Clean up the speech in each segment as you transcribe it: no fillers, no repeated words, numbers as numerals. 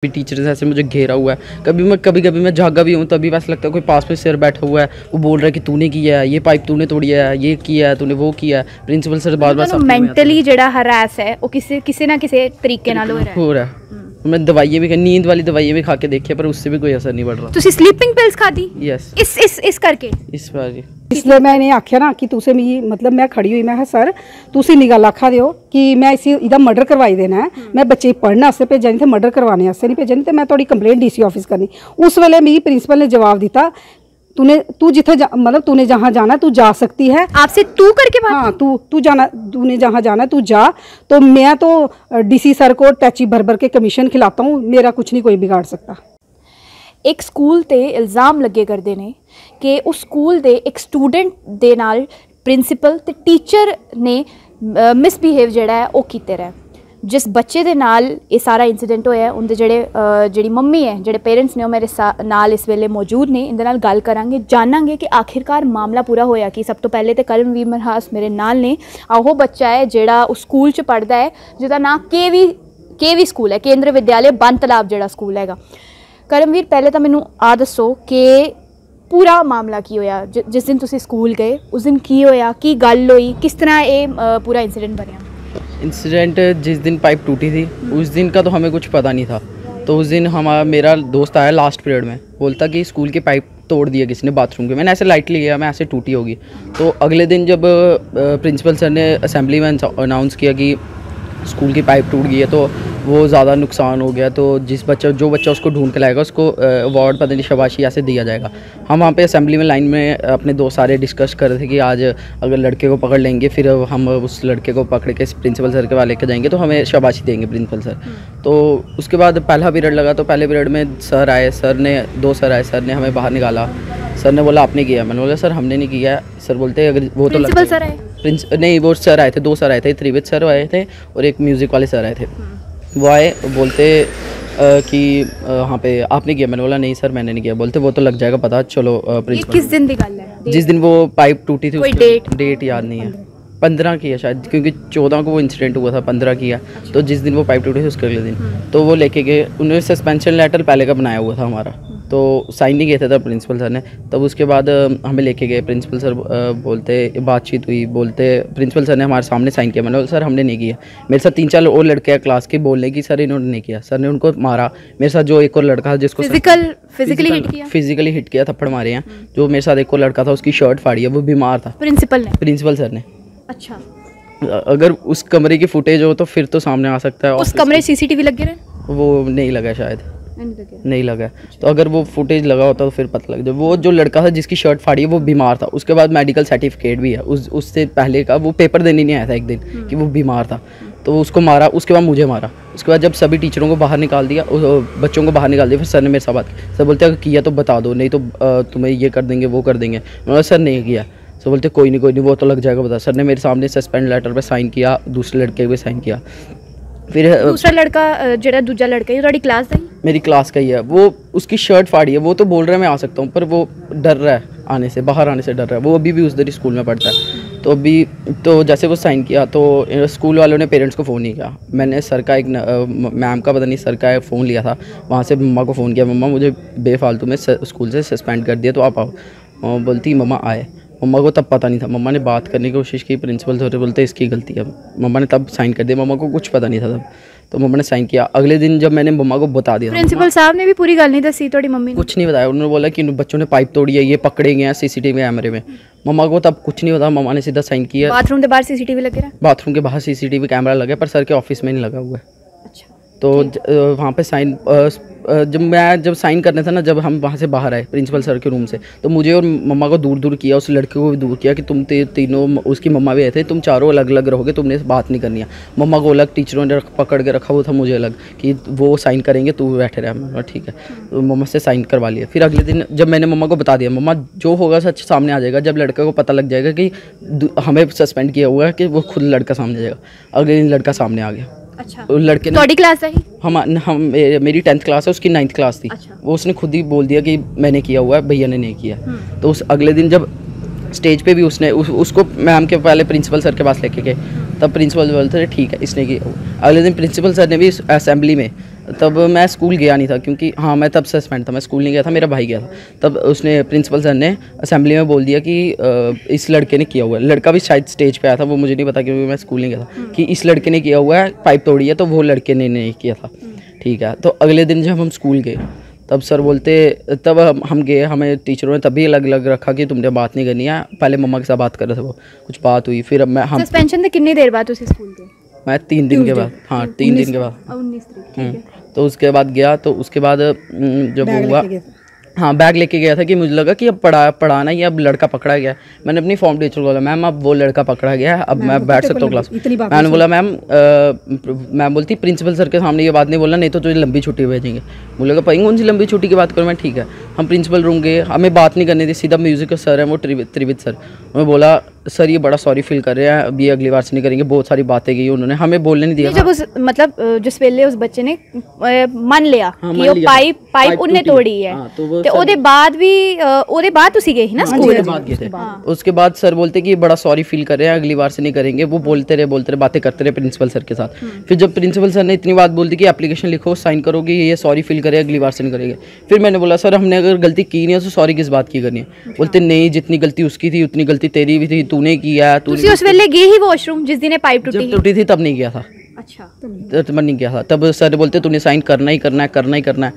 भी टीचर्स ऐसे मुझे घेरा हुआ है। कभी कभी मैं जागा भी हूँ तभी वैसा लगता है कोई पास में सिर बैठा हुआ है, वो बोल रहा है कि तूने किया है, ये पाइप तूने तोड़ी है, ये किया है तूने, वो किया है। प्रिंसिपल सर बार बार मेंटली जेड़ा हरास है वो किसी ना किसी तरीके नाल हो रहा है। मैं दवाइयाँ भी, नींद वाली दवाइयाँ भी खा के देखी पर उससे भी कोई असर नहीं पड़ रहा। तुसी स्लीपिंग पिल्स खादी? यस। इस करके इस बार इसलिए मैंने आख्या ना कि तुसे मिगी मतलब मैं खड़ी हुई, मैं सर तुसी इन्नी गल आखा दिओ कि मैं इसी इदा मर्डर करवाई देना है, मैं बच्चे पढ़ने आस्ते भेजा नहीं थे, मर्डर करवाने आस्ते नहीं भेजा नहीं थे, मैं थोड़ी कंप्लेंट डीसी ऑफिस करनी। उस वेले मिगी प्रिंसिपल ने जवाब दिता तू जिथे मतलब तूने जहाँ जाना तू जा सकती है। आपसे तू करके बात? हाँ, तू जाना, तूने जहाँ जाना तू जा। तो मैं तो डीसी सर को टैची भर भर के कमीशन खिलाता हूँ, मेरा कुछ नहीं कोई बिगाड़ सकता। एक स्कूल ते इल्ज़ाम लगे करते हैं कि उस स्कूल दे एक स्टूडेंट दे नाल प्रिंसिपल ते टीचर ने मिसबिहेव जेड़ा है वो कीते रहे। जिस बच्चे दे नाल ये सारा इंसीडेंट होया उनके जेड़ी मम्मी है, जेड़े पेरेंट्स ने, वो मेरे नाल इस वेले मौजूद ने। इंदे नाल गल करांगे, जानंगे कि आखिरकार मामला पूरा होया कि। सब तो पहले तो कर्मवीर मनहास मेरे नाल ने। वो बच्चा है जेड़ा उस स्कूल च पढ़दा है जिसका नाम केवी स्कूल है, केंद्र विद्यालय बन तलाब जेड़ा स्कूल हैगा। करमवीर पहले तो मैनू आ दसो कि पूरा मामला की होया, जिस दिन तुसी स्कूल गए उस दिन की होया, की गल होई, किस तरह ये पूरा इंसीडेंट बनया? इंसिडेंट जिस दिन पाइप टूटी थी उस दिन का तो हमें कुछ पता नहीं था। तो उस दिन मेरा दोस्त आया लास्ट पीरियड में, बोलता कि स्कूल की पाइप तोड़ दिया किसी ने बाथरूम के। मैंने ऐसे लाइटली लिया, मैं ऐसे टूटी होगी। तो अगले दिन जब प्रिंसिपल सर ने असेंबली में अनाउंस किया कि स्कूल की पाइप टूट गई है तो वो ज़्यादा नुकसान हो गया, तो जो बच्चा उसको ढूंढ के लाएगा उसको अवार्ड पता नहीं शाबाशी ऐसे दिया जाएगा। हम वहाँ पे असेंबली में लाइन में अपने दोस्त सारे डिस्कस कर रहे थे कि आज अगर लड़के को पकड़ लेंगे फिर हम उस लड़के को पकड़ के प्रिंसिपल सर के वाले लेके जाएंगे तो हमें शाबाशी देंगे प्रिंसिपल सर। तो उसके बाद पहला पीरियड लगा, तो पहले पीरियड में सर आए, दो सर आए, सर ने हमें बाहर निकाला। सर ने बोला आपने किया? मैंने बोला सर हमने नहीं किया है। सर बोलते अगर वो तो प्रिंसिपल सर आए? नहीं, वो सर आए थे, दो सर आए थे, त्रिवेद सर आए थे और एक म्यूज़िक वाले सर आए थे। वो आए, बोलते कि हाँ पे आपने किया? मैंने बोला नहीं सर मैंने नहीं किया। बोलते वो तो लग जाएगा पता, चलो प्रिंसिपल। किस दिन की गल है? जिस दिन वो पाइप टूटी थी, कोई डेट याद नहीं है। 15 की है शायद, क्योंकि 14 को वो इंसिडेंट हुआ था, 15 की है। तो जिस दिन वो पाइप टूटी थी उसके अगले दिन तो वो लेके गए। उन्होंने सस्पेंशन लेटर पहले का बनाया हुआ था हमारा, तो साइन नहीं किए थे तब प्रिंसिपल सर ने। तब उसके बाद हमें लेके गए प्रिंसिपल सर, बोलते बातचीत हुई, बोलते प्रिंसिपल सर ने हमारे सामने साइन किया। मैंने बोला सर हमने नहीं किया। मेरे साथ 3-4 और लड़के हैं क्लास के, बोलने की सर इन्होंने नहीं किया। सर ने उनको मारा। मेरे साथ जो एक और लड़का था जिसको फिजिकली हिट किया, थप्पड़ मारे हैं। जो मेरे साथ एक और लड़का था उसकी शर्ट फाड़ी है, वो बीमार था। प्रिंसिपल सर ने। अच्छा, अगर उस कमरे की फुटेज हो तो फिर तो सामने आ सकता है। उस कमरे सीसीटीवी लगे रहे? वो नहीं लगा शायद, नहीं लगा। तो अगर वो फुटेज लगा होता तो फिर पता लग जाए। वो जो लड़का था जिसकी शर्ट फाड़ी है वो बीमार था। उसके बाद मेडिकल सर्टिफिकेट भी है उससे पहले का, वो पेपर देने नहीं आया था एक दिन कि वो बीमार था। तो उसको मारा, उसके बाद मुझे मारा। उसके बाद जब सभी टीचरों को बाहर निकाल दिया, बच्चों को बाहर निकाल दिया, फिर सर ने मेरे साथ बात की। सर बोलते अगर किया तो बता दो, नहीं तो तुम्हें ये कर देंगे वो कर देंगे। मैंने सर नहीं किया। सर बोलते कोई नहीं वो तो लग जाएगा बता। सर ने मेरे सामने सस्पेंड लेटर पे साइन किया, दूसरे लड़के पे साइन किया। फिर दूसरा लड़का जेड़ा दूसरा लड़का है तुम्हारी क्लास का ही? मेरी क्लास का ही है। वो उसकी शर्ट फाड़ी है, वो तो बोल रहा है मैं आ सकता हूँ, पर वो डर रहा है आने से, बाहर आने से डर रहा है। वो अभी भी उस दरी स्कूल में पढ़ता है। तो अभी तो जैसे वो साइन किया तो स्कूल वालों ने पेरेंट्स को फ़ोन नहीं किया। मैंने सर का एक मैम का पता नहीं सर का फ़ोन लिया था, वहाँ से मम्मा को फ़ोन किया, मम्मा मुझे बेफालतू में स्कूल से सस्पेंड कर दिया तो आप आओ। बोलती मम्मा आए। मम्मा को तब पता नहीं था। मम्मा ने बात करने की कोशिश की, प्रिंसिपल सर बोलते इसकी गलती है। मम्मा ने तब साइन कर दिया, मम्मा को कुछ पता नहीं था तब। तो मम्मा ने साइन किया। अगले दिन जब मैंने मम्मा को बता दिया, प्रिंसिपल साहब ने भी पूरी गल नहीं दसी? थोड़ी मम्मी ने कुछ नहीं बताया। उन्होंने बोला कि बच्चों ने पाइप तोड़ी है, ये पकड़े गए हैं सीसीटीवी कैमरे में। मम्मा को तब कुछ नहीं पता, मम्मा ने सीधा साइन किया। बाथरूम के बाहर सीसीटीवी लगे रहा? बाथरूम के बाहर सीसीटीवी कैमरा लगा पर सर के ऑफिस में नहीं लगा हुआ है। अच्छा। तो वहाँ पे साइन जब साइन करने था ना, जब हम वहाँ से बाहर आए प्रिंसिपल सर के रूम से, तो मुझे और मम्मा को दूर किया, उस लड़के को भी दूर किया कि तुम तीनों, उसकी मम्मा भी आए थे, तुम चारों अलग अलग रहोगे, तुमने बात नहीं करनी है। मम्मा को अलग, टीचरों ने पकड़ के रखा हुआ था मुझे अलग कि वो साइन करेंगे तू बैठे रहा। ठीक है, तो मम्मा से साइन करवा लिया। फिर अगले दिन जब मैंने मम्मा को बता दिया, मम्मा जो होगा सच सामने आ जाएगा। जब लड़के को पता लग जाएगा कि हमें सस्पेंड किया हुआ है कि वो खुद लड़का सामने आ जाएगा। अगले दिन लड़का सामने आ गया। अच्छा। लड़के ने क्लास है? हम मेरी 10th क्लास है, उसकी 9th क्लास थी। अच्छा। वो उसने खुद ही बोल दिया कि मैंने किया हुआ है, भैया ने नहीं किया। तो उस अगले दिन जब स्टेज पे भी उसने उसको मैम के पहले प्रिंसिपल सर के पास लेके गए, तब प्रिंसिपल बोलते थे ठीक है इसने किया। अगले दिन प्रिंसिपल सर ने भी असेंबली में तब मैं स्कूल गया नहीं था, क्योंकि हाँ मैं तब सस्पेंड था, मैं स्कूल नहीं गया था, मेरा भाई गया था। तब उसने प्रिंसिपल सर ने असेंबली में बोल दिया कि इस लड़के ने किया हुआ है। लड़का भी शायद स्टेज पे आया था, वो मुझे नहीं पता क्योंकि मैं स्कूल नहीं गया था, कि इस लड़के ने किया हुआ है, पाइप तोड़ी है, तो वो लड़के ने नहीं किया था। ठीक है, तो अगले दिन जब हम स्कूल गए तब सर बोलते, तब हम गए, हमें टीचरों ने तभी अलग अलग रखा कि तुमने बात नहीं करनी है। पहले मम्मा के साथ बात कर रहे थे, वो कुछ बात हुई, फिर अब हम सस्पेंशन से कितनी देर बाद तुसी स्कूल गए? मैं 3 दिन के बाद, हाँ 3 दिन के बाद 19 तारीख, ठीक है। तो उसके बाद गया, तो उसके बाद जब हुआ, हाँ बैग लेके गया था कि मुझे लगा कि अब पढ़ाना ही, अब लड़का पकड़ा गया। मैंने अपनी फॉर्म टीचर को बोला, मैम अब वो लड़का पकड़ा गया है, अब मैं बैठ सकता हूँ क्लास। मैंने बोला मैम बोलती प्रिंसिपल सर के सामने ये बात नहीं बोलना, नहीं तो तुझे लंबी छुट्टी भेजेंगे। बोलेगा भाई कौन सी लंबी छुट्टी की बात करूँ मैं? ठीक है, हम प्रिंसिपल रूम गए, हमें बात नहीं करनी थी, सीधा म्यूजिक का सर है वो त्रिवित सर, उन्होंने बोला सर ये बड़ा सॉरी फील कर रहे हैं, अब ये अगली बार से नहीं करेंगे। बहुत सारी बातें की उन्होंने, हमें बोलने नहीं दिया। जब उस मतलब जिस वेले उस बच्चे ने मान लिया कि वो पाइप उन्हें तोड़ी है, तो ਉਹਦੇ ਬਾਅਦ ਵੀ ਉਹਦੇ ਬਾਅਦ ਤੁਸੀਂ गए ना स्कूल? उसके बाद सर बोलते कि बड़ा सॉरी फील कर रहे हैं, अगली बार से नहीं करेंगे। वो बोलते रहे बातें करते रहे प्रिंसिपल सर के साथ। फिर जब प्रिंसिपल सर ने इतनी बात बोल दी कि एप्लीकेशन लिखो, साइन करोगे, ये सॉरी फील करे, अगली बार से नहीं करेंगे। फिर मैंने बोला सर हमने अगर गलती की नहीं है तो सॉरी किस बात की करनी है? बोलते नहीं, जितनी गलती उसकी थी उतनी गलती तेरी भी थी, तूने किया है। ਤੁਸੀਂ ਉਸ ਵੇਲੇ ਗਏ ही वॉशरूम जिस दिन पाइप टूटी थी तब नहीं गया था। अच्छा, तब नहीं गया था। तब सर बोलते तूने साइन करना ही करना है, करना ही करना है।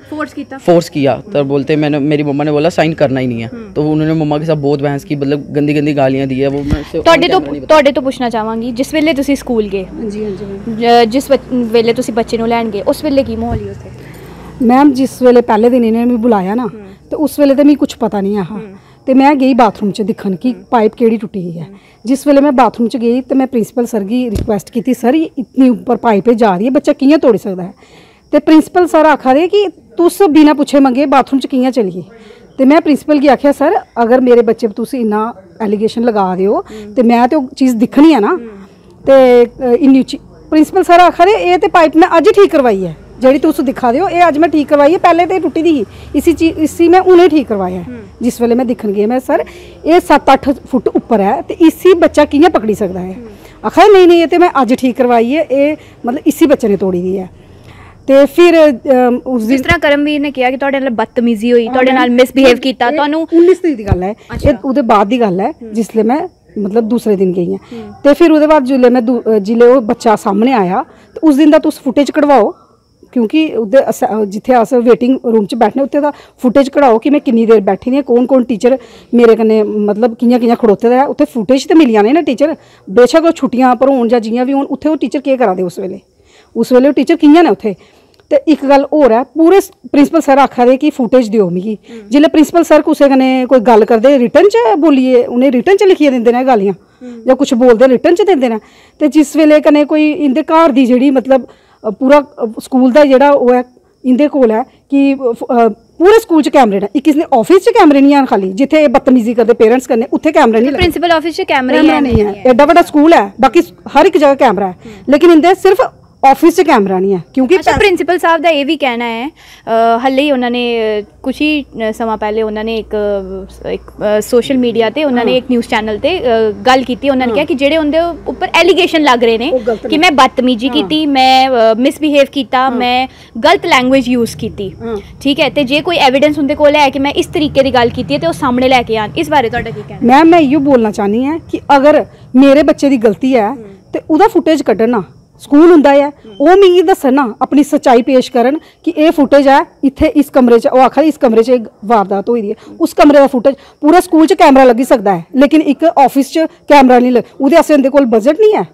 फोर्स किया। तब बोलते मेरी मम्मा ने बोला साइन करना ही नहीं है, तो उन्होंने मम्मा के साथ बहुत बहस की, मतलब गंदी गंदी गालियाँ दी है। वो मैं ਤੁਹਾਡੇ ਤੋਂ ਪੁੱਛਣਾ ਚਾਹਾਂਗੀ, ਜਿਸ ਵੇਲੇ ਤੁਸੀਂ ਸਕੂਲ ਗਏ, ਜਿਸ ਵੇਲੇ ਤੁਸੀਂ ਬੱਚੇ ਨੂੰ ਲੈਣ ਗਏ, ਉਸ ਵੇਲੇ ਕੀ ਮਾਹੌਲ ਸੀ ਉੱਥੇ? ਮੈਮ ਜਿਸ ਵੇਲੇ ਪਹਿਲੇ ਦਿਨ ਇਹਨੇ ਮੈਨੂੰ ਬੁਲਾਇਆ ਨਾ, ਤੇ ਉਸ ਵੇਲੇ ਤੇ ਮੈਨੂੰ ਕੁਝ ਪਤਾ ਨਹੀਂ ਆ। ਤੇ ਮੈਂ ਗਈ ਬਾਥਰੂਮ 'ਚ ਦਿਖਣ ਕਿ ਪਾਈਪ ਕਿਹੜੀ ਟੁੱਟੀ ਹੋਈ ਹੈ। ਜਿਸ ਵੇਲੇ ਮੈਂ ਬਾਥਰੂਮ 'ਚ ਗਈ ਤੇ ਮੈਂ ਪ੍ਰਿੰਸੀਪਲ ਸਰ ਦੀ ਰਿਕੁਐਸਟ ਕੀਤੀ, ਸਰ इतनी ऊपर पाइप जा रही है, बच्चा कि'यां तोड़ी सकता है? तो प्रिंसीपल सर आखा दे कि तुस बिना पुछे मंगे बाथरूम च कि'यां चलिए? तो मैं प्रिंसीपल गी आख्या सर अगर मेरे बच्चे पर तुस इन्ना एलीगेशन लगा दे हो तो मैं तो चीज़ दिक्खनी है ना। तो इन्नी उच्ची प्रिंसीपल सर आखा दे ये तो पाइप मैं अज ठीक करवाई है, जी तुस दिखा दो ये अज मैं ठीक करवाई है, पहले तो टुटी दी ही इसी मैं उन्हें ठीक करवाया है। जिस वेले मैं दिखन गई मैं सर ये 7-8 फुट उपर है तो इसी बच्चा कि'यां पकड़ी सकता है? आखा नहीं ये तो मैं अज ठीक करवाई है, ये मतलब इसी बच्चे ने तोड़ी दी है। तो फिर उस जिस तरह करमवीर ने कहा कि तुहाडे नाल बदतमीजी हुई, तुहाडे नाल मिसबिहेव कीता, तुहानू 19 तरीक दी गल है, ये उहदे बाद दी गल है जिसले मैं मतलब दूसरे दिन गई हैं। तो फिर उहदे बाद जिले वो बच्चा सामने आया तो उस दिन का तुस फुटेज कढवाओ, क्योंकि जिथे अस वेटिंग रूम च बैठने उत्थे दा फुटेज कढाओ कि मैं किन्नी देर बैठी दी, कौन कौन टीचर मेरे कन्नै मतलब कि'यां कि'यां खड़ोते दा है। उत्थे फुटेज तो मिली जाने ना टीचर, बेशक वो छुट्टियां पर होन जां जि'यां भी होन, उत्थे वो टीचर केह् करा दे उस वेले वो टीचर कि'यां ने उत्थे। तो एक गल होर है, पूरे प्रिंसिपल सर आखा दे कि फुटेज दिओ मिगी। जिसले प्रिंसिपल सर कुसै कन्नै कोई गल करदे रिटन च बोलिए, उ'नें रिटन च लिखियै दिंदे ने गालियां जां कुछ बोलदे रिटन च दिंदे ने। ते जिस वेले कन्नै कोई इंदे घर दी जेह्ड़ी मतलब पूरा स्कूल का जोड़ा वो है इंदे कोल है कि पूरे स्कूल च कैमरे ने, एक इसने ऑफिस च कैमरे नहीं हैं खाली जिथे बदतमीजी करते पेरेंट्स कन्नै, उत्थे कैमरे नहीं, प्रिंसिपल ऑफिस च कैमरे नहीं है। एडा बड़ा स्कूल है, बाकी हर एक जगह कैमरा है, लेकिन इंदे सिर्फ ऑफिस से कैमरा नहीं है। क्योंकि अच्छा, प्रिंसिपल साहब का ये भी कहना है, हले ही उन्होंने कुछ ही समा पहले उन्होंने एक सोशल मीडिया ते उन्होंने एक न्यूज़ चैनल ते गल की, उन्होंने कहा कि जेडे उनके ऊपर एलीगेशन लग रहे हैं कि मैं बदतमीजी की, मैं मिसबिहेव किया, मैं गलत लैंग्वेज यूज़ की, ठीक है। तो जे कोई एविडेंस उनके कोल है कि मैं इस तरीके की गल की है तो वो सामने लैके आन, इस बारे तुहाडा की कहना? मैम मैं इयो बोलना चाहनी है कि अगर मेरे बच्चे की गलती है तो उसका फुटेज कड्ढना स्कूल हुंदा है, वो मिगी दस्सण ना, अपनी सच्चाई पेश करन कि ये फुटेज है इत्थे इस कमरे च, वो आखा इस कमरे च वारदात हुई दी है, उस कमरे का फुटेज पूरा स्कूल च कैमरा लगी सकता है, लेकिन एक ऑफिस च कैमरा नहीं लग, उहदे आस्ते इंदे कोल बजट नहीं है,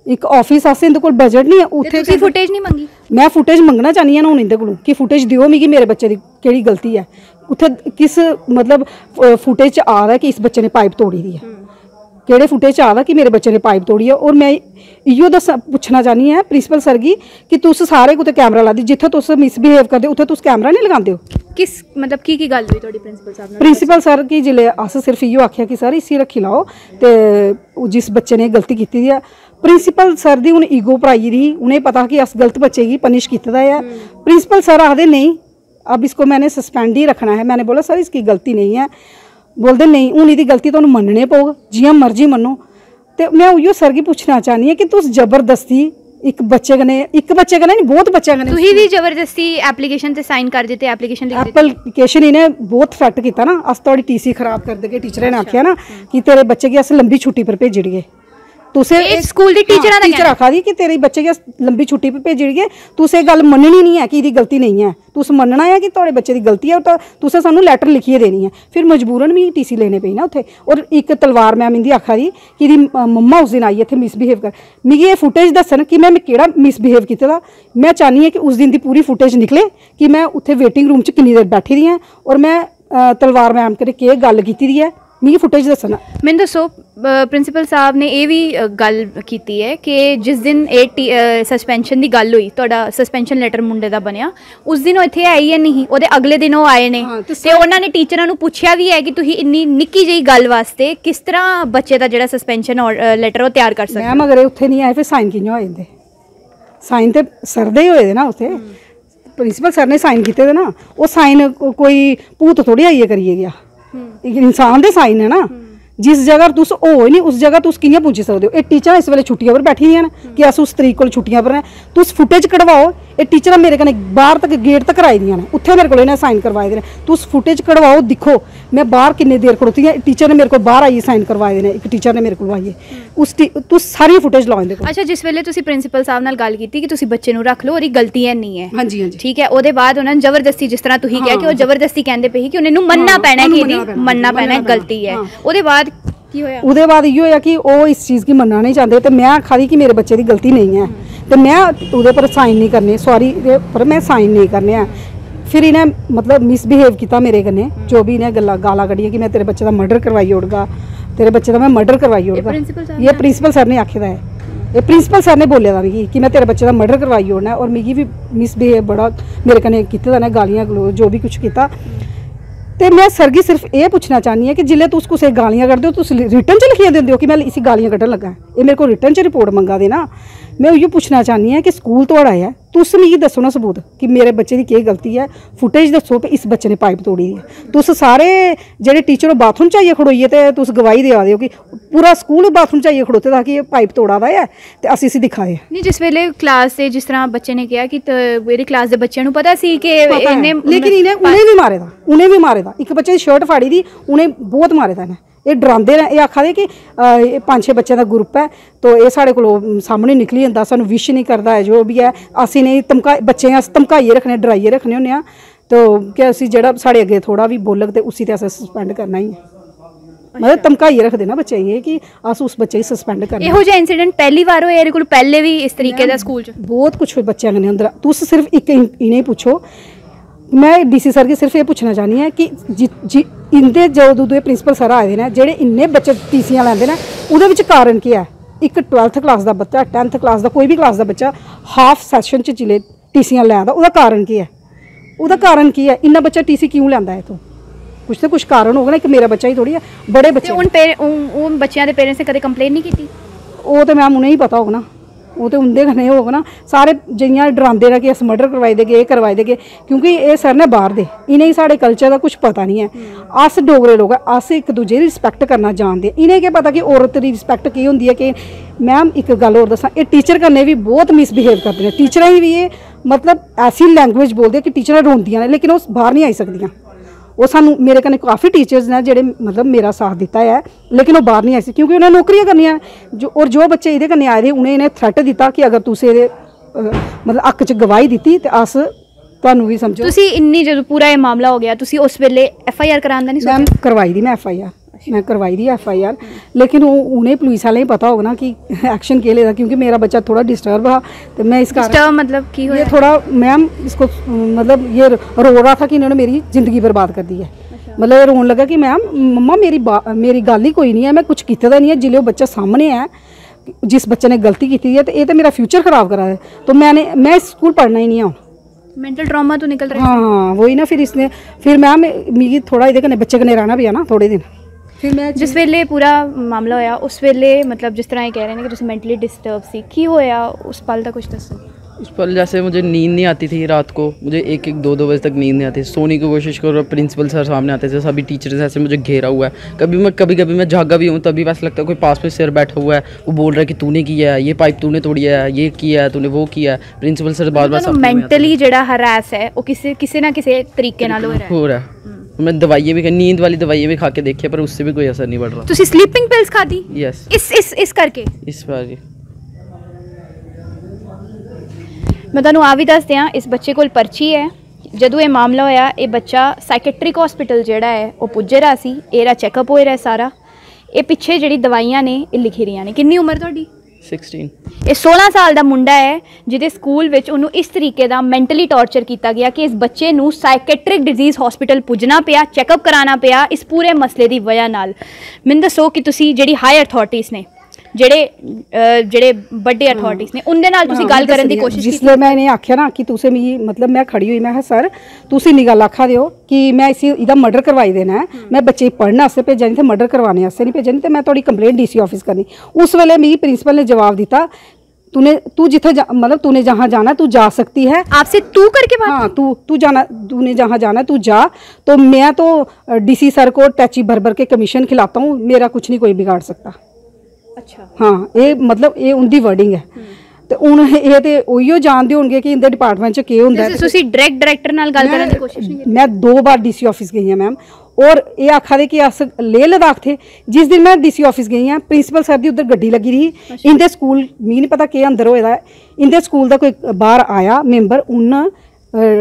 एक ऑफिस आस्ते इंदे कोल बजट नहीं है। उत्थे तुसीं फुटेज नहीं मंगी? मैं फुटेज मंगना चाहनी है ना हुण इंदे कोलों कि फुटेज दिओ मिगी मेरे बच्चे दी केड़ी गलती है, उत्थे किस मतलब फुटेज च आ रहा है कि इस बच्चे ने पाइप तोड़ी दी है, केड़े फुटेज च आ रहा कि मेरे बच्चे ने पाइप तोड़ी है। और मैं इयो पुछना चाहनी है प्रिंसिपल सर गी कि तुस सारे कुते कैमरा ला दी, जिथे तुस मिसबिहेव करदे उत्थे तुस कैमरा नहीं लगांदे हो? किस मतलब की गल हुई थोड़ी प्रिंसिपल साहब नाल? प्रिंसिपल सर की जिले अस सिर्फ इयो आख्या कि सर इसी रखी लाओ, तो जिस बच्चे ने गलती की दी है प्रिंसिपल सर दी हुण ईगो भराई दी, उन्हें पता कि अस गलत बच्चे की पनिश कीता है। प्रिंसिपल सर आखदे नहीं अब इसको मैंने सस्पेंड ही रखना है। मैंने बोला सर इसकी गलती नहीं है, बोलते नहीं हूँ इसकी गलती तो मनने पौग, जियां मर्जी मनो। तो मैं उयो सर की पूछना चाहनी है कि तुस जबरदस्ती ਇੱਕ ਬੱਚੇ ਕਨੇ ਨਹੀਂ ਬਹੁਤ ਬੱਚਿਆਂ ਕਨੇ ਤੁਸੀਂ ਵੀ ਜ਼ਬਰਦਸਤੀ ਐਪਲੀਕੇਸ਼ਨ ਤੇ ਸਾਈਨ ਕਰ ਦਿੱਤੇ, ਐਪਲੀਕੇਸ਼ਨ ਲਿਖ ਦਿੱਤੀ। ਐਪਲੀਕੇਸ਼ਨ ਇਹਨੇ ਬਹੁਤ ਇਫੈਕਟ ਕੀਤਾ ਨਾ। ਅਸ ਤੁਹਾਡੀ ਟੀਸੀ ਖਰਾਬ ਕਰ ਦੇਗੇ। ਟੀਚਰ ਨੇ ਆਖਿਆ ਨਾ ਕਿ ਤੇਰੇ ਬੱਚੇ की अस लंबी छुट्टी पर भेजड़िए। तुसे स्कूल दी टीचर दा टीचर आखा दी कि तेरे बच्चे की लंबी छुट्टी पर भेजड़िए। तुसे गल मननी नहीं है कि इसकी गलती नहीं है, तुस मनना है कि थोड़े बच्चे की गलती है, तो तुसे सानू लैटर लिखिए देनी है। फिर मजबूरन भी टीसी लेने पई ना उत्थे। और एक तलवार मैम इंदी आखा दी कि मम्मा उस दिन आई इत्थे मिसबिहेव कर। मिगी ये फुटेज दस्सन कि मैं केड़ा मिसबिहेव कीते दा। मैं चाहनी है कि उस दिन की पूरी फुटेज निकले कि मैं उत्थे वेटिंग रूम च किन्नी देर बैठी दी हैं और मैं तलवार मैम कने केह् गल कीती दी है, मिगी फुटेज दस्सना। मैंने दसो प्रिंसीपल साहब ने ये भी गल की है कि जिस दिन सस्पेंशन की गल हुई, तुहाडा सस्पेंशन लैटर मुंडे दा बनया, उस दिन वो इत्थे आई है नहीं, ओहदे अगले दिन वो आए ने ते उन्होंने ने टीचरां नूं पुछया भी है कि तुसीं इन्नी निक्की जी गल वास्ते किस तरह बच्चे दा जिहड़ा सस्पेंशन लैटर वो तैयार कर सकदे। मैम अगर उत्थे नहीं आए फिर साइन कि'यां होए इंदे? साइन ते सर दे ही होए दे ना उत्थे। प्रिंसीपल सर ने साइन कीते दे ना। वो साइन कोई भूत थोड़ी आइए करिए गया, इंसान दे साइन है ना। जिस जगह तुस हो नहीं उस जगह तुस कि'यां पुज्जी सकदे हो? ये टीचर इस वेले छुट्टियां पर बैठी दियां न कि अस उस तरीक कोल छुट्टियां पर हैं। तुस फुटेज कढवाओ। ये टीचर मेरे कन्नै बाहर तक गेट तक आई दियां न, उत्थे मेरे कोल इन्हें साइन करवाए दे ने। तुस फुटेज कढवाओ, दिक्खो मैं बाहर किन्नी देर खड़ोती हां, टीचर ने मेरे को बाहर आइए साइन करवाए दे ने। एक टीचर ने मेरे को आइए उस तुस सारी फुटेज लाओ इंदे कोल। अच्छा, जिस वेले तुसी प्रिंसीपल साहब नाल गल कीती कि तुसी बच्चे नूं रख लो, ओदी गलती है नहीं है, हां जी हां जी, ठीक है। ओदे बाद उन्होंने जबरदस्ती, जिस तरह तुही कहा कि वो जबरदस्ती कहंदे पे कि उन्हें मनना पैना है कि मनना पैना है गलती है। ओदे बाद की होया? ओदे बाद इहो होया कि वो इस चीज़ की मनना नहीं चाहते। तो मैं आखा दी कि मेरे बच्चे की गलती नहीं है, तो मैं उहदे पर साइन नहीं करने, सॉरी पर मैं साइन नहीं करने हैं। फिर इन्हें मतलब मिसबिहेव किया मेरे कन्नै, जो भी इन्हें गालां कड्ढियां कि मैं तेरे बच्चे का मर्डर करवाई ओड़गा, तेरे बच्चे का मैं मर्डर करवाई ओड़गा। ये प्रिंसीपल सर ने आखे दा है, ये प्रिंसीपल सर ने बोले दा मिगी कि मैं तेरे बच्चे का मर्डर करवाई ओड़ना। और मिगी भी मिसबिहेव बड़ा मेरे कन्नै कीते दा ने, गालियां गलोच जो भी कुछ किया। तो मैं सर गी सिर्फ ये पूछना चाहनी है कि जिल्ले तुस कुसै गालियां कड्ढदे हो, तुस रिटर्न च लिखियै दिंदे हो कि मैं इसी गालियां कड्ढन लगा। ये मेरे को रिटर्न च रिपोर्ट मंगा दे ना। मैं उइयो पूछना चाहनी है कि स्कूल थोड़ा है, तुस मिगी दस्सो ना सबूत कि मेरे बच्चे की केह् गलती है। फुटेज दस्सो कि इस बच्चे ने पाइप तोड़ी दी है। तुस सारे जेह्ड़े टीचर बाथरूम च आइयै खड़ोइयै ते तुस गवाही देआ दे हो कि पूरा स्कूल बाथरूम च आइयै खड़ोते दा कि ये पाइप तोड़ा दा है ते अस इसी दिखा दे। नहीं, जिस वेले क्लास से जिस तरह बच्चे ने कहा कि मेरी क्लास के बच्चों को पता सी कि इन्हें, लेकिन उन्हें भी मारे दा। एक बच्चे दी शर्ट फाड़ी दी, उन्हें बहुत मारे दा इन्हें। ये डरांदे ने, ये आखा दे कि 5-6 बच्चों का ग्रुप है, तो ये साढ़े को सामने निकली जंदा, सानू विश नहीं करता है, जो भी है अस इन्हें बच्चे अस धमकाइए रखने, डराइए रखने होंने आ। तो क्या असी जेह्ड़ा साढ़े अगे थोड़ा भी बोलग ते उसी ते अस सस्पेंड करना ही है। मतलब धमकाइए रखते ना बच्चे ये कि अस उस बच्चे गी सस्पेंड करना। इहो जिहा इंसीडेंट पहली बार होया एहदे कोल? पहले भी इस तरीके दा स्कूल च बहुत कुछ बच्चों कन्नै होंदा। तुस सिर्फ एक इन्हें पुछो। मैं डीसी सर की सिर्फ ये पूछना चाहनी है कि इंदे जो दूए प्रिंसीपल सर आए हैं जेह्ड़े इन्ने बच्चे टीसियां लैंदे ने, उहदे विच कारण केह् है? एक 12th क्लास का बच्चा, 10th क्लास का कोई भी क्लास का बच्चा हाफ सैशन च जिले टीसियां लैंदा, उहदा कारण केह् है? उहदा कारण की है? इन्ना बच्चा टीसी क्यों लैंदा है? तो कुछ तो कुछ कारण होगा ना। एक मेरा बच्चा ही थोड़ी है, बड़े बच्चे। उन बच्चों के पेरेंट्स ने कदे कंप्लेन नहीं की? वो तो मैम उन्हें ही पता होगा ना, वो तो उंदे कन्नै होगा ना। सारे जियां डरांदे ने कि अस मर्डर करवाई देगे, ये करवाई देगे, क्योंकि ये सर ने बाहर दे, इन्हें साढ़े कल्चर का कुछ पता नहीं है। अस डोगरे लोग अस एक दूजे की रिस्पैक्ट करना जानते, इन्हें क्या पता कि औरत की रिस्पैक्ट की होंदी है। कि मैम एक गल होर दसां, ये टीचर कन्नै भी बहुत मिसबिहेव करते हैं। टीचरें भी ये मतलब ऐसी लैंग्वेज बोलते कि टीचर रोंदियां ने, लेकिन वो बाहर नहीं आई सकदियां। वो सानू मेरे कन्नै काफ़ी टीचर्स ने जेह्ड़े मतलब मेरा साथ दिता है, लेकिन वो बाहर नहीं आई सकते क्योंकि उन्हें नौकरियां करनियां। और जो बच्चे इहदे कन्नै आए दे उन्हें इन्हें थ्रेट दिता कि अगर तुस इहदे मतलब हक च गवाही दित्ती ते अस तुहानू भी समझो। तुसी इन्नी जो पूरा ये मामला हो गया, तुसी उस वेले FIR कराने दा नहीं सोचा? मैम करवाई दी मैं FIR, मैं करवाई दी FIR, लेकिन उन्हें पुलिस वाले ही पता होगा ना कि एक्शन के लेदा, क्योंकि मेरा बच्चा थोड़ा डिस्टर्ब था। तो मैं इसका डिस्टर्ब मतलब की ये थोड़ा मैम इसको मतलब ये रो रहा था कि इन्होंने मेरी ज़िंदगी बर्बाद कर दी है। मतलब ये रोन लगा कि मैम मम्मा मेरी गल ही कोई नहीं है, मैं कुछ किया नहीं है। जिले वो बच्चा सामने है, जिस बच्चे ने गलती की है, तो ये तो मेरा फ्यूचर खराब करा है। तो मैं इस स्कूल पढ़ना ही नहीं है। मेंटल ट्रॉमा तो निकल रहा है। हाँ वही ना। फिर मैम मिगी थोड़ा ये कन्नै बच्चे कन्नै रहना पिया ना थोड़े दिन। फिर मैं जिस वेले पूरा मामला होया उस वेले मतलब जिस तरह ये कह रहे हैं कि तुम मेंटली डिस्टर्ब सी, की होया उस पल का कुछ दसो? इस पर जैसे मुझे नींद नहीं आती थी रात को, मुझे 1-1, 2-2 बजे तक नींद नहीं आती, सोने की कोशिश करो, प्रिंसिपल सर सामने आते थे, सभी टीचर्स ऐसे मुझे घेरा हुआ है। कभी मैं जागा भी हूँ तभी वैसे लगता है कोई पास में सिर बैठा हुआ है, वो बोल रहा है कि तूने किया है, ये पाइप तूने तोड़ी है, ये किया है तूने, वो किया है। प्रिंसिपल सर बार-बार मेंटली ਜਿਹੜਾ ਹਰਾਸ ਹੈ ਉਹ ਕਿਸੇ ना किसी तरीके ਨਾਲ हो रहा है। मैं दवाइयाँ भी नींद वाली दवाइयाँ भी खा के देखी पर उससे भी कोई असर नहीं पड़ रहा। ਤੁਸੀਂ स्लीपिंग पिल्स खादी? यस। इस करके इस बार मैं ਤੁਹਾਨੂੰ ਆ ਵੀ ਦੱਸ ਦਿਆਂ, ਇਸ ਬੱਚੇ ਕੋਲ ਪਰਚੀ ਹੈ। ਜਦੋਂ ਇਹ ਮਾਮਲਾ ਹੋਇਆ ਇਹ ਬੱਚਾ ਸਾਈਕੈਟ੍ਰਿਕ ਹਸਪੀਟਲ ਜਿਹੜਾ ਹੈ ਉਹ ਪੁੱਜੇ ਰਿਹਾ ਸੀ, ਇਹਦਾ ਚੈੱਕਅਪ ਹੋਇਆ ਸਾਰਾ। ਇਹ ਪਿੱਛੇ ਜਿਹੜੀ ਦਵਾਈਆਂ ਨੇ ਇਹ ਲਿਖੀ ਰਹੀਆਂ ਨੇ। ਕਿੰਨੀ ਉਮਰ ਤੁਹਾਡੀ? 16। ਇਹ 16 ਸਾਲ ਦਾ ਮੁੰਡਾ ਹੈ ਜਿਹਦੇ ਸਕੂਲ ਵਿੱਚ ਉਹਨੂੰ ਇਸ ਤਰੀਕੇ ਦਾ ਮੈਂਟਲੀ ਟੌਰਚਰ ਕੀਤਾ ਗਿਆ ਕਿ ਇਸ ਬੱਚੇ ਨੂੰ ਸਾਈਕੈਟ੍ਰਿਕ ਡਿਜ਼ੀਜ਼ ਹਸਪੀਟਲ ਪੁੱਜਣਾ ਪਿਆ, ਚੈੱਕਅਪ ਕਰਾਉਣਾ ਪਿਆ ਇਸ ਪੂਰੇ ਮਸਲੇ ਦੀ ਵਜ੍ਹਾ ਨਾਲ। ਮੈਨੂੰ ਦੱਸੋ ਕਿ ਤੁਸੀਂ ਜਿਹੜੀ ਹਾਈ ਅਥਾਰਟੀਜ਼ ਨੇ, ਜਿਹੜੇ ਵੱਡੇ ਅਥਾਰਟੀਜ਼ ਨੇ, ਉਹਦੇ ਨਾਲ ਤੁਸੀਂ ਗੱਲ ਕਰਨ ਦੀ ਕੋਸ਼ਿਸ਼ ਕੀਤੀ? जिसले मैंने आख्या ना कि तुसे मिगी मतलब मैं खड़ी हुई, मैं कहा सर तुसी निगल आखा दिओ कि मैं इसी इदा मर्डर करवाई देना है, मैं बच्चे पढ़ने वास्ते भेजा नहीं थे, मर्डर करवाने वास्ते नहीं भेजा नहीं, तो मैं थोड़ी कंप्लेंट डीसी ऑफिस करनी। उस वेले मिगी प्रिंसिपल ने जवाब दिता तू जिथे मतलब तूने जहाँ जाना तू जा सकती है। आपसे तू करके बात? हाँ, तू जाना, तूने जहाँ जाना तू जा। तो मैं तो डीसी सर को टैची भर भर के कमीशन खिलाता हूँ, मेरा कुछ नहीं कोई बिगाड़ सकता। अच्छा हाँ, ये मतलब ये उनकी वर्डिंग है। ਤੇ ਹੁਣ ਇਹ ਤੇ ਉਹੀਓ ਜਾਣਦੇ ਹੋਣਗੇ ਕਿ ਇਹਦੇ ਡਿਪਾਰਟਮੈਂਟ 'ਚ ਕੀ ਹੁੰਦਾ ਹੈ। ਤੁਸੀਂ ਡਾਇਰੈਕਟਰ ਨਾਲ ਗੱਲ ਕਰਨ ਦੀ ਕੋਸ਼ਿਸ਼ ਨਹੀਂ ਕੀਤੀ? मैं 2 बार डीसी ऑफिस गई हाँ मैम, और ये आखा दे कि अस लेह लद्दाख थे। जिस दिन मैं डीसी ऑफिस गई हाँ प्रिंसिपल सर की उधर गड्डी लगी रही, इंदे स्कूल मी नहीं पता के अंदर होए दा, इंदे स्कूल का कोई बाहर आया मैंबर, उन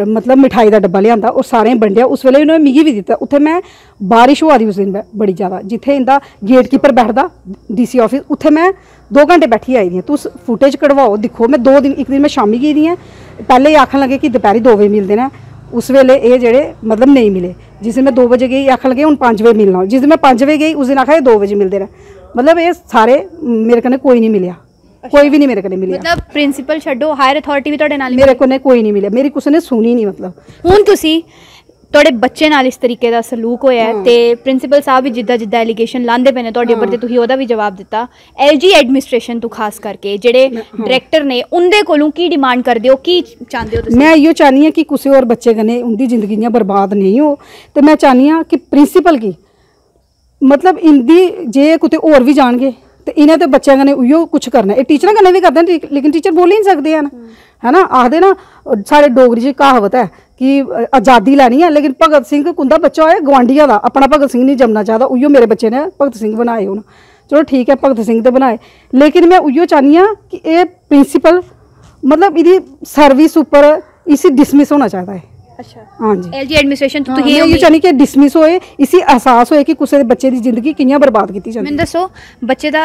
मतलब मिठाई का डब्बा लिया और सारे बंडिया। उस वेले उन्होंने मिगी भी दिता। उत्थे मैं बारिश हुआ दी उस दिन बड़ी ज़्यादा, जिथे इंदा गेट कीपर बैठदा डीसी ऑफिस, उत्थे मैं 2 घंटे बैठी आई दी। तुस फुटेज कढ़वाओ दिखो। मैं 2 दिन, एक दिन मैं शामी गई दी हाँ, पहले ये आखन लगे कि दोपहरी 2 बजे मिलते हैं, उस वेले ये जेड़े मतलब नहीं मिले। जिस दिन मैं 2 बजे गई आखन लगे हूँ 5 बजे मिलना, जिस दिन मैं 5 बजे गई उस दिन आखा 2 बजे मिलते हैं। मतलब ये सारे मेरे कन्नै कोई नहीं मिलिया, कोई भी नहीं मेरे कन्नै मिलिया। मतलब प्रिंसिपल छड्डो हायर अथॉरिटी भी ਤੁਹਾਡੇ ਨਾਲ मेरे को कोई नहीं मिले, मेरी किसी ने सुनी नहीं। मतलब ਹੁਣ ਤੁਸੀਂ ਤੁਹਾਡੇ ਬੱਚੇ ਨਾਲ ਇਸ ਤਰੀਕੇ ਦਾ ਸਲੂਕ ਹੋਇਆ ਹੈ ਤੇ ਪ੍ਰਿੰਸੀਪਲ ਸਾਹਿਬ ਵੀ ਜਿੱਦਾਂ ਐਲੀਗੇਸ਼ਨ ਲਾਉਂਦੇ ਪਏ ਨੇ ਤੁਹਾਡੇ ਉੱਪਰ ਤੇ ਤੁਸੀਂ ਉਹਦਾ ਵੀ ਜਵਾਬ ਦਿੱਤਾ। ਐਲਜੀ ਐਡਮਿਨਿਸਟ੍ਰੇਸ਼ਨ ਤੋਂ ਖਾਸ ਕਰਕੇ ਜਿਹੜੇ ਡਾਇਰੈਕਟਰ ਨੇ ਉਹਦੇ ਕੋਲੋਂ ਕੀ ਡਿਮਾਂਡ ਕਰਦੇ ਹੋ, ਕੀ ਚਾਹੁੰਦੇ ਹੋ ਤੁਸੀਂ? मैं यो चाहनी हाँ कि किसी और बच्चे कन्नै उनकी जिंदगियां बर्बाद नहीं हो। तो मैं चाहनी हाँ कि प्रिंसीपल की मतलब इंदी जे कुते और भी जाणगे तो इन्हें तो बच्चों कन्नै उयो कुछ करना। ये टीचर कन्नै भी करते हैं, लेकिन टीचर बोल ही नहीं सकते हैं है ना। आखदे ना साढ़े डोगरी च कहावत है कि आज़ादी लैनी है, लेकिन भगत सिंह कुंदा बच्चा होए गुआंढिया का, अपना भगत सिंह नहीं जमना चाहता। उयो मेरे बच्चे ने भगत सिंह बनाए हूँ, चलो ठीक है भगत सिंह तो बनाए, लेकिन मैं उयो चाहनी हाँ कि ये प्रिंसीपल मतलब इहदी सर्विस उपर इसी डिसमिस होना चाहिए है। अच्छा हाँ जी, एलजी एडमिनिस्ट्रेशन तो ये ये चाहनी कि डिसमिस होए, इसी एहसास होए कि किसी बच्चे की जिंदगी कियां बर्बाद की जाती है। ਮੈਨੂੰ ਦੱਸੋ ਬੱਚੇ ਦਾ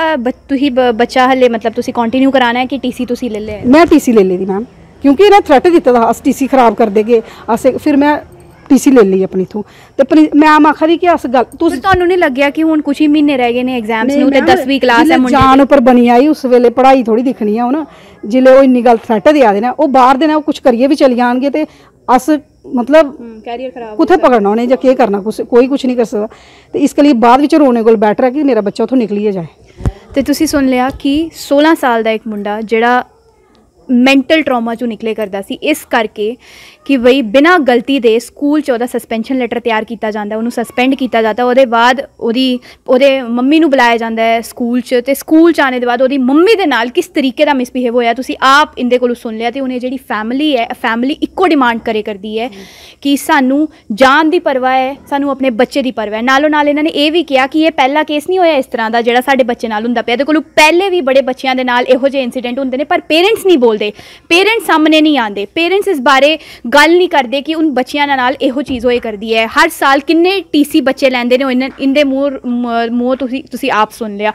ਤੁਸੀਂ ਬੱਚਾ ਹਲੇ मतलब ਤੁਸੀਂ ਕੰਟੀਨਿਊ ਕਰਾਣਾ ਹੈ ਕਿ ਟੀਸੀ ਤੁਸੀਂ ਲੈ ਲਿਆ? मैं टीसी ले ली थी मैम, क्योंकि इन्हें थ्रेट दिता था अस टीसी खराब कर देगे अस, फिर मैं टीसी ले ली अपनी थू। तो मैम आखा दी कि अस गल ਤੁਹਾਨੂੰ ਨਹੀਂ ਲੱਗਿਆ ਕਿ ਹੁਣ ਕੁਝ ਹੀ ਮਹੀਨੇ ਰਹਿ ਗਏ ਨੇ ਐਗਜ਼ਾਮਸ ਨੂੰ ਤੇ 10ਵੀਂ ਕਲਾਸ ਹੈ ਮੁੰਡੇ जान उपर बनी आई, उस वेले पढ़ाई थोड़ी दिखनी है हुण। जिले वो इन्नी गल थ्रेट दिया देना, वो बाहर देना, वो कुछ करिए भी चली जाएंगे तो अस मतलब कैरियर खराब कुत्थे पकड़ना उन्हें या क्या करना, कोई कुछ नहीं कर सकता। तो इसके लिए बाद विच रोने को बेटर है कि मेरा बच्चा उथों निकली जाए। ਤੇ ਤੁਸੀਂ ਸੁਣ ਲਿਆ ਕਿ 16 ਸਾਲ ਦਾ ਇੱਕ ਮੁੰਡਾ ਜਿਹੜਾ ਮੈਂਟਲ ਟਰਾਮਾ ਚੋਂ ਨਿਕਲੇ ਕਰਦਾ ਸੀ ਇਸ ਕਰਕੇ ਕਿ ਬਈ ਬਿਨਾਂ ਗਲਤੀ ਦੇ ਸਕੂਲ 'ਚ ਉਹਦਾ ਸਸਪੈਂਸ਼ਨ ਲੈਟਰ ਤਿਆਰ ਕੀਤਾ ਜਾਂਦਾ, ਉਹਨੂੰ ਸਸਪੈਂਡ ਕੀਤਾ ਜਾਂਦਾ। ਉਹਦੇ ਬਾਅਦ ਉਹਦੇ ਮੰਮੀ ਨੂੰ ਬੁਲਾਇਆ ਜਾਂਦਾ ਹੈ ਸਕੂਲ 'ਚ, ਤੇ ਸਕੂਲ 'ਚ ਆਉਣੇ ਦੇ ਬਾਅਦ ਉਹਦੀ ਮੰਮੀ ਦੇ ਨਾਲ ਕਿਸ ਤਰੀਕੇ ਦਾ ਮਿਸਬਿਹੇਵ ਹੋਇਆ ਤੁਸੀਂ ਆਪ ਇਹਦੇ ਕੋਲੋਂ ਸੁਣ ਲਿਆ। ਤੇ ਉਹਨੇ ਜਿਹੜੀ ਫੈਮਿਲੀ ਹੈ, ਫੈਮਿਲੀ ਇੱਕੋ ਡਿਮਾਂਡ ਕਰਦੀ ਹੈ ਕਿ ਸਾਨੂੰ ਜਾਨ ਦੀ ਪਰਵਾਹ ਹੈ, ਸਾਨੂੰ ਆਪਣੇ ਬੱਚੇ ਦੀ ਪਰਵਾਹ ਹੈ। ਨਾਲੋਂ ਨਾਲ ਇਹਨਾਂ ਨੇ ਇਹ ਵੀ ਕਿਹਾ ਕਿ ਇਹ ਪਹਿਲਾ ਕੇਸ ਨਹੀਂ ਹੋਇਆ ਇਸ ਤਰ੍ਹਾਂ ਦਾ ਜਿਹੜਾ ਸਾਡੇ ਬੱਚੇ ਨਾਲ ਹੁੰਦਾ ਪਿਆ। ਇਹਦੇ ਕੋਲੋਂ ਪਹਿਲੇ ਵੀ ਬੜੇ ਬੱਚਿਆਂ ਦੇ ਨਾਲ ਇਹੋ ਜਿਹੇ ਇੰਸੀਡੈਂਟ ਹੁੰਦੇ ਨੇ, ਪਰ ਪੇਰੈਂਟਸ ਨਹੀਂ ਬੋਲਦੇ, ਪੇਰੈਂਟਸ ਸਾਹਮਣੇ ਨਹੀਂ ਆਉਂਦੇ, ਪੇਰੈਂਟਸ ਇਸ ਬਾਰੇ ਗੱਲ ਨਹੀਂ ਕਰਦੇ ਕਿ उन बच्चियां नाल ਇਹੋ चीज़ होए करदी है। हर साल किन्ने टीसी बच्चे लैंदे ने, इनदे मूँह तुसी आप सुन लिया।